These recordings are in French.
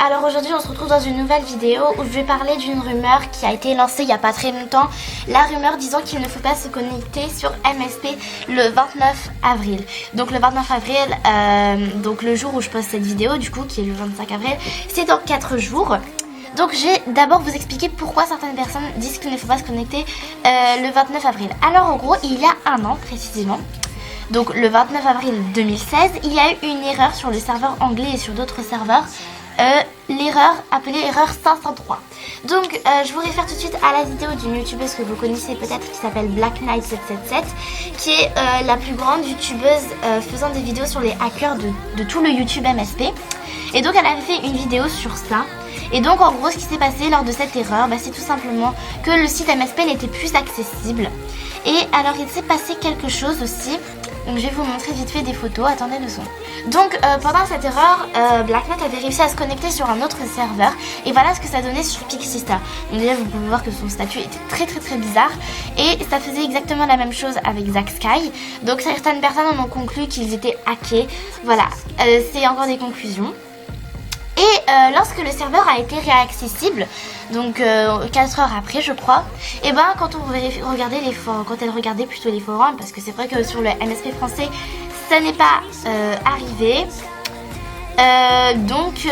Alors aujourd'hui on se retrouve dans une nouvelle vidéo où je vais parler d'une rumeur qui a été lancée il n'y a pas très longtemps. La rumeur disant qu'il ne faut pas se connecter sur MSP le 29 avril. Donc le 29 avril, donc le jour où je poste cette vidéo du coup qui est le 25 avril, c'est dans 4 jours. Donc je vais d'abord vous expliquer pourquoi certaines personnes disent qu'il ne faut pas se connecter le 29 avril. Alors en gros il y a un an précisément, donc le 29 avril 2016, il y a eu une erreur sur le serveur anglais et sur d'autres serveurs. L'erreur appelée erreur 503. Donc je vous réfère tout de suite à la vidéo d'une youtubeuse que vous connaissez peut-être qui s'appelle Black Knight 777, qui est la plus grande youtubeuse faisant des vidéos sur les hackers de tout le YouTube MSP. Et donc elle avait fait une vidéo sur ça. Et donc en gros ce qui s'est passé lors de cette erreur, c'est tout simplement que le site MSP n'était plus accessible. Et alors il s'est passé quelque chose aussi. Donc je vais vous montrer vite fait des photos, attendez le son. Donc pendant cette erreur, Black Knight avait réussi à se connecter sur un autre serveur. Et voilà ce que ça donnait sur Pixista. Donc déjà vous pouvez voir que son statut était très bizarre. Et ça faisait exactement la même chose avec Zack Sky. Donc certaines personnes en ont conclu qu'ils étaient hackés. Voilà, c'est encore des conclusions. Et lorsque le serveur a été réaccessible, donc 4 heures après je crois, et quand on regardait les forums, quand elle regardait plutôt les forums, parce que c'est vrai que sur le MSP français ça n'est pas arrivé. Donc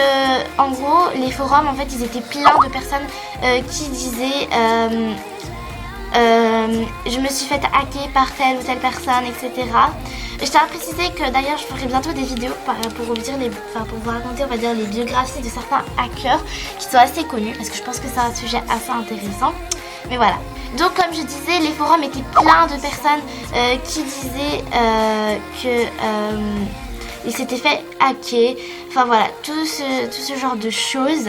en gros les forums en fait ils étaient pleins de personnes qui disaient je me suis fait hacker par telle ou telle personne, etc. Je tiens à préciser que d'ailleurs je ferai bientôt des vidéos pour vous raconter les biographies de certains hackers qui sont assez connus, parce que je pense que c'est un sujet assez intéressant. Mais voilà. Donc comme je disais, les forums étaient pleins de personnes qui disaient qu'ils s'étaient fait hacker. Enfin voilà, tout ce genre de choses.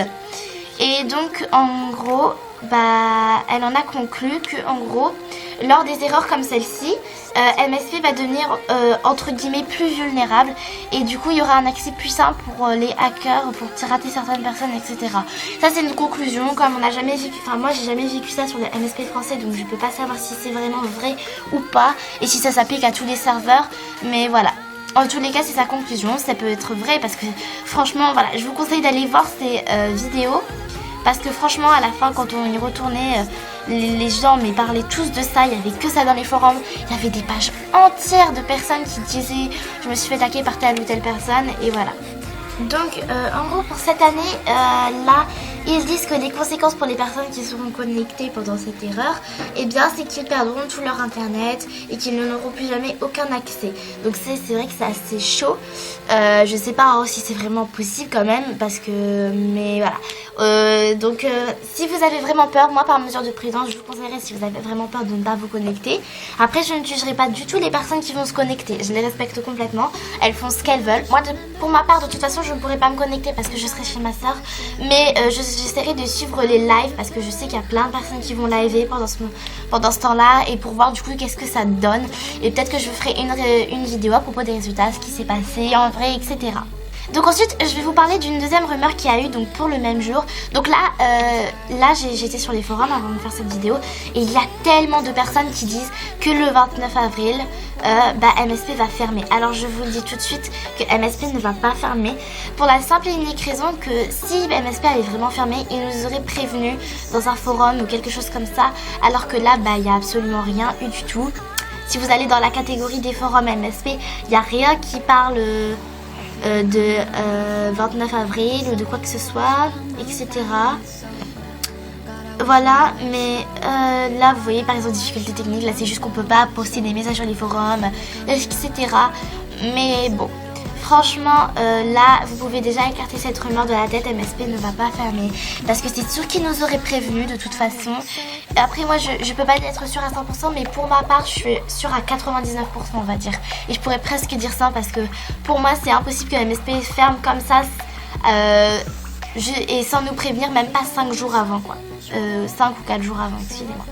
Et donc en gros, elle en a conclu que en gros, lors des erreurs comme celle-ci, MSP va devenir entre guillemets plus vulnérable et du coup il y aura un accès plus simple pour les hackers pour pirater certaines personnes, etc. Ça c'est une conclusion, comme on n'a jamais vécu, moi j'ai jamais vécu ça sur le MSP français, donc je peux pas savoir si c'est vraiment vrai ou pas et si ça s'applique à tous les serveurs, mais voilà. En tous les cas c'est sa conclusion, ça peut être vrai parce que franchement voilà, je vous conseille d'aller voir ces vidéos. Parce que franchement à la fin quand on y retournait, les gens parlaient tous de ça, il n'y avait que ça dans les forums. Il y avait des pages entières de personnes qui disaient je me suis fait attaquer par telle ou telle personne et voilà. Donc en gros pour cette année, là ils disent que les conséquences pour les personnes qui seront connectées pendant cette erreur, c'est qu'ils perdront tout leur internet et qu'ils n'auront plus jamais aucun accès. Donc c'est vrai que c'est assez chaud. Je sais pas si c'est vraiment possible quand même parce que, mais voilà. Donc si vous avez vraiment peur, moi par mesure de prudence je vous conseillerais, si vous avez vraiment peur, de ne pas vous connecter. Après je ne jugerai pas du tout les personnes qui vont se connecter, je les respecte complètement, elles font ce qu'elles veulent. Moi pour ma part de toute façon je ne pourrais pas me connecter parce que je serai chez ma soeur, mais j'essaierai de suivre les lives parce que je sais qu'il y a plein de personnes qui vont liver pendant ce temps-là et pour voir du coup qu'est-ce que ça donne, et peut-être que je vous ferai une vidéo à propos des résultats, ce qui s'est passé en vrai, etc. Donc ensuite je vais vous parler d'une deuxième rumeur qui a eu donc pour le même jour. Donc là j'étais sur les forums avant de faire cette vidéo et il y a tellement de personnes qui disent que le 29 avril MSP va fermer. Alors je vous le dis tout de suite que MSP ne va pas fermer pour la simple et unique raison que si MSP allait vraiment fermer, ils nous auraient prévenu dans un forum ou quelque chose comme ça, alors que là il n'y a absolument rien eu du tout. Si vous allez dans la catégorie des forums MSP, il n'y a rien qui parle de 29 avril ou de quoi que ce soit, etc. Voilà, mais là vous voyez par exemple difficulté technique, là c'est juste qu'on peut pas poster des messages sur les forums, etc. Mais bon, franchement là vous pouvez déjà écarter cette rumeur de la tête, MSP ne va pas fermer parce que c'est sûr qu'ils nous auraient prévenu de toute façon. Après moi je peux pas être sûre à 100%, mais pour ma part je suis sûre à 99% on va dire, et je pourrais presque dire ça parce que pour moi c'est impossible que MSP ferme comme ça et sans nous prévenir, même pas 5 jours avant quoi, 5 ou 4 jours avant, excusez-moi.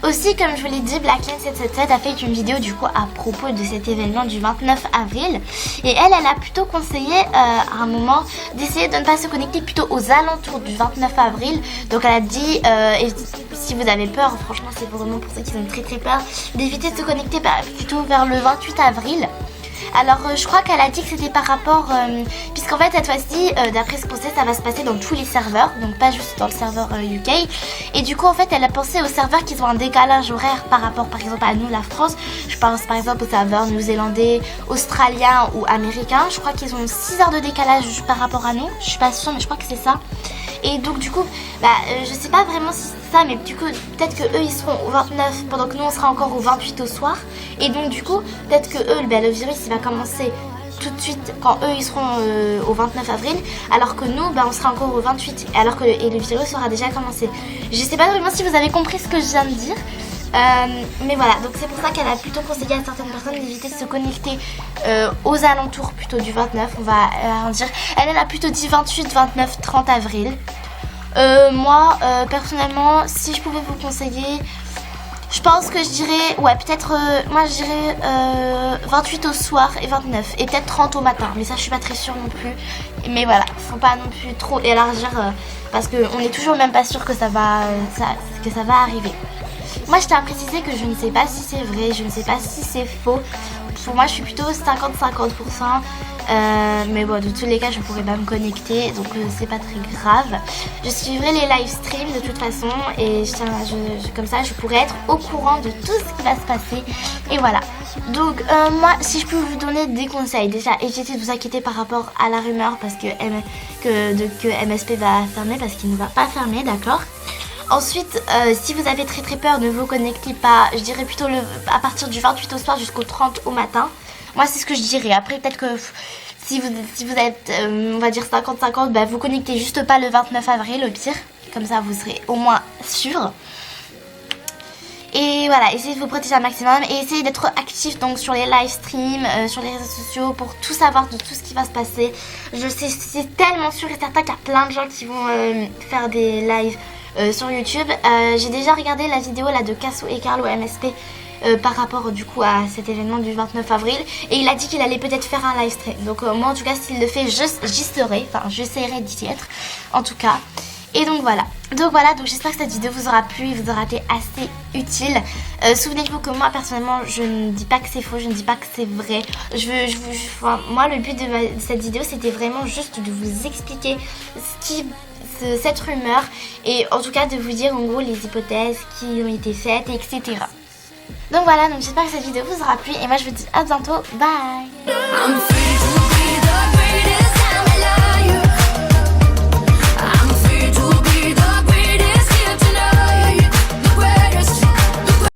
Aussi, comme je vous l'ai dit, Black Knight 777 a fait une vidéo du coup à propos de cet événement du 29 avril. Et elle a plutôt conseillé à un moment d'essayer de ne pas se connecter plutôt aux alentours du 29 avril. Donc elle a dit, et si vous avez peur, franchement c'est vraiment pour ceux qui ont très peur, d'éviter de se connecter plutôt vers le 28 avril. Alors je crois qu'elle a dit que c'était par rapport, puisqu'en fait cette fois-ci, d'après ce qu'on sait, ça va se passer dans tous les serveurs, donc pas juste dans le serveur UK. Et du coup en fait elle a pensé aux serveurs qui ont un décalage horaire par rapport par exemple à nous la France. Je pense par exemple aux serveurs néo-zélandais, australiens ou américains. Je crois qu'ils ont 6 heures de décalage par rapport à nous. Je suis pas sûre mais je crois que c'est ça. Et donc du coup, je sais pas vraiment si c'est ça, mais du coup peut-être que eux ils seront au 29 pendant que nous on sera encore au 28 au soir. Et donc du coup peut-être que eux, le virus il va commencer tout de suite quand eux ils seront au 29 avril, alors que nous on sera encore au 28, alors que et le virus aura déjà commencé. Je sais pas vraiment si vous avez compris ce que je viens de dire. Mais voilà, donc c'est pour ça qu'elle a plutôt conseillé à certaines personnes d'éviter de se connecter aux alentours plutôt du 29, on va en dire. Elle a plutôt dit 28, 29, 30 avril. Moi, personnellement, si je pouvais vous conseiller, je pense que je dirais, ouais, peut-être, moi je dirais 28 au soir et 29, et peut-être 30 au matin, mais ça je suis pas très sûre non plus. Mais voilà, faut pas non plus trop élargir, parce qu'on est toujours même pas sûr que ça va arriver. Moi je tiens à préciser que je ne sais pas si c'est vrai, je ne sais pas si c'est faux. Pour moi je suis plutôt 50-50%. Mais bon, de tous les cas je pourrais pas me connecter, donc c'est pas très grave. Je suivrai les live streams de toute façon, et comme ça je pourrais être au courant de tout ce qui va se passer. Et voilà. Donc moi si je peux vous donner des conseils, déjà évitez de vous inquiéter par rapport à la rumeur parce que MSP va fermer, parce qu'il ne va pas fermer, d'accord. Ensuite, si vous avez très peur, ne vous connectez pas. Je dirais plutôt à partir du 28 au soir jusqu'au 30 au matin. Moi, c'est ce que je dirais. Après, peut-être que si vous êtes, on va dire 50-50, vous connectez juste pas le 29 avril, au pire. Comme ça, vous serez au moins sûr. Et voilà, essayez de vous protéger un maximum et essayez d'être actif donc sur les live streams, sur les réseaux sociaux pour tout savoir de tout ce qui va se passer. Je sais, c'est tellement sûr et certain qu'il y a plein de gens qui vont faire des lives sur YouTube. J'ai déjà regardé la vidéo là de Casso et Carlo MSP par rapport du coup à cet événement du 29 avril, et il a dit qu'il allait peut-être faire un live stream. Donc moi en tout cas s'il le fait j'y serai, enfin j'essaierai d'y être en tout cas. Et donc voilà, donc j'espère que cette vidéo vous aura plu et vous aura été assez utile. Souvenez-vous que moi personnellement je ne dis pas que c'est faux, je ne dis pas que c'est vrai. Moi le but de cette vidéo c'était vraiment juste de vous expliquer cette rumeur, et en tout cas de vous dire en gros les hypothèses qui ont été faites, etc. Donc voilà, donc j'espère que cette vidéo vous aura plu et moi je vous dis à bientôt, bye.